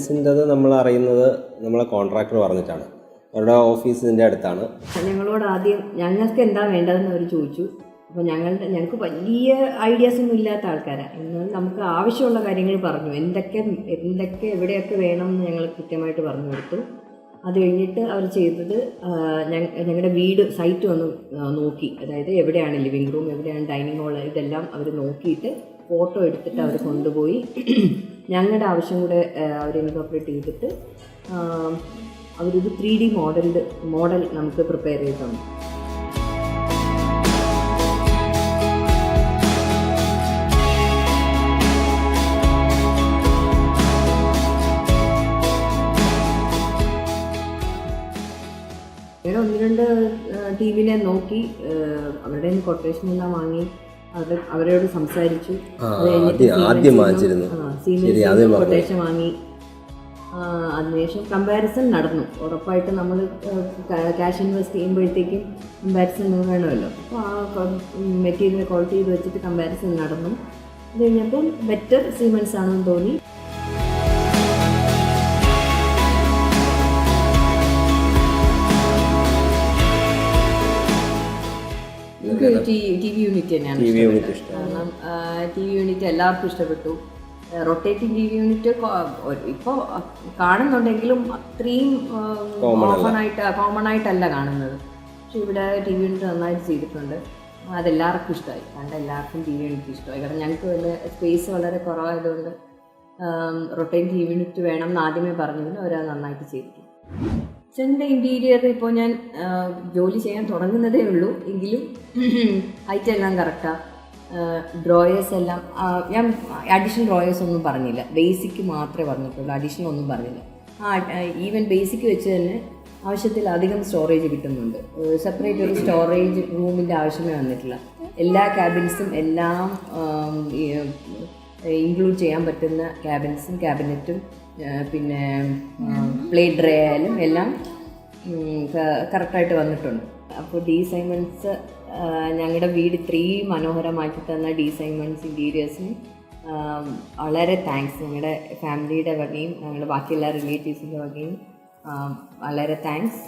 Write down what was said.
സീമെൻസിൻ്റെത് നമ്മൾ അറിയുന്നത് നമ്മളെ കോൺട്രാക്ടർ പറഞ്ഞിട്ടാണ്. അവരുടെ ഓഫീസ് ഇതിൻ്റെ അടുത്താണ്. ഞങ്ങളോട് ആദ്യം ഞങ്ങൾക്ക് എന്താ വേണ്ടതെന്ന് അവർ ചോദിച്ചു. അപ്പോൾ ഞങ്ങൾക്ക് വലിയ ഐഡിയാസ് ഒന്നും ഇല്ലാത്ത ആൾക്കാരാണ്. എന്നാൽ നമുക്ക് ആവശ്യമുള്ള കാര്യങ്ങൾ പറഞ്ഞു, എന്തൊക്കെ എവിടെയൊക്കെ വേണം എന്ന് ഞങ്ങൾ കൃത്യമായിട്ട് പറഞ്ഞു കൊടുത്തു. അത് കഴിഞ്ഞിട്ട് അവർ ചെയ്തത് ഞങ്ങളുടെ വീട് സൈറ്റ് വന്ന് നോക്കി, അതായത് എവിടെയാണ് ലിവിങ് റൂം, എവിടെയാണ് ഡൈനിങ് ഹാൾ, ഇതെല്ലാം അവർ നോക്കിയിട്ട് ഫോട്ടോ എടുത്തിട്ട് അവർ കൊണ്ടുപോയി ഞങ്ങളുടെ ആവശ്യം കൂടെ അവർ ഇൻകോർപ്പറേറ്റ് ചെയ്തിട്ട് അവരൊരു 3D മോഡൽ നമുക്ക് പ്രിപ്പയർ ചെയ്ത് തന്നു. അങ്ങനെ 1-2 ടീമിനെ നോക്കി അവരുടെ കൊട്ടേഷൻ എല്ലാം വാങ്ങി അവരോട് സംസാരിച്ചു. കൊട്ടേഷൻ വാങ്ങി. അതിനുശേഷം കമ്പാരിസൺ നടന്നു. ഉറപ്പായിട്ട് നമ്മൾ ക്യാഷ് ഇൻവെസ്റ്റ് ചെയ്യുമ്പോഴത്തേക്കും കമ്പാരിസൺ വേണമല്ലോ. അപ്പോൾ ആ മെറ്റീരിയൽ ക്വാളിറ്റി ചെയ്ത് വെച്ചിട്ട് കമ്പാരിസൺ നടന്നു. അത് കഴിഞ്ഞപ്പം ബെറ്റർ സീമെൻസ് ആണെന്ന് തോന്നി. ടി വി യൂണിറ്റ് തന്നെയാണ് കാരണം ടി വി യൂണിറ്റ് എല്ലാവർക്കും ഇഷ്ടപ്പെട്ടു. റൊട്ടേറ്റിംഗ് ടി വി യൂണിറ്റ് ഇപ്പോൾ കാണുന്നുണ്ടെങ്കിലും അത്രയും കോമൺ ആയിട്ടല്ല കാണുന്നത്. പക്ഷെ ഇവിടെ ടി വി യൂണിറ്റ് നന്നായിട്ട് ചെയ്തിട്ടുണ്ട്. അതെല്ലാവർക്കും ഇഷ്ടമായി. കാരണം എല്ലാവർക്കും ടി വി യൂണിറ്റ് ഇഷ്ടമായി. കാരണം ഞങ്ങൾക്ക് വലിയ സ്പേസ് വളരെ കുറവായതുകൊണ്ട് റൊട്ടേറ്റിംഗ് ടി വി യൂണിറ്റ് വേണം എന്ന് ആദ്യമേ പറഞ്ഞതിന് അവരത് നന്നായിട്ട് ചെയ്തിട്ടുണ്ട്. കിച്ചൻ്റെ ഇൻറ്റീരിയർ ഇപ്പോൾ ഞാൻ ജോലി ചെയ്യാൻ തുടങ്ങുന്നതേ ഉള്ളൂ. എങ്കിലും ഹൈറ്റ് എല്ലാം കറക്റ്റാണ്. ഡ്രോയേഴ്സ് എല്ലാം ഞാൻ അഡീഷണൽ ഡ്രോയേഴ്സ് ഒന്നും പറഞ്ഞില്ല, ബേസിക് മാത്രമേ പറഞ്ഞിട്ടുള്ളൂ. അഡീഷണൽ ഒന്നും പറഞ്ഞില്ല. ഈവൻ ബേസിക് വെച്ച് തന്നെ ആവശ്യത്തിലധികം സ്റ്റോറേജ് കിട്ടുന്നുണ്ട്. സെപ്പറേറ്റ് ഒരു സ്റ്റോറേജ് റൂമിൻ്റെ ആവശ്യമേ വന്നിട്ടില്ല. എല്ലാ ക്യാബിൻസും എല്ലാം ഇൻക്ലൂഡ് ചെയ്യാൻ പറ്റുന്ന ക്യാബിനറ്റും പിന്നെ പ്ലേറ്റ് ട്രേ ആയാലും എല്ലാം കറക്റ്റായിട്ട് വന്നിട്ടുണ്ട്. അപ്പോൾ ഡി സൈമൺസ് ഞങ്ങളുടെ വീട് ഇത്രയും മനോഹരമാക്കി തന്ന ഡി സൈമൺസ് ഇൻറ്റീരിയേഴ്സിന് വളരെ താങ്ക്സ്. ഞങ്ങളുടെ ഫാമിലിയുടെ വകയും ഞങ്ങളുടെ ബാക്കിയെല്ലാ റിലേറ്റീവ്സിൻ്റെ വകയും വളരെ താങ്ക്സ്.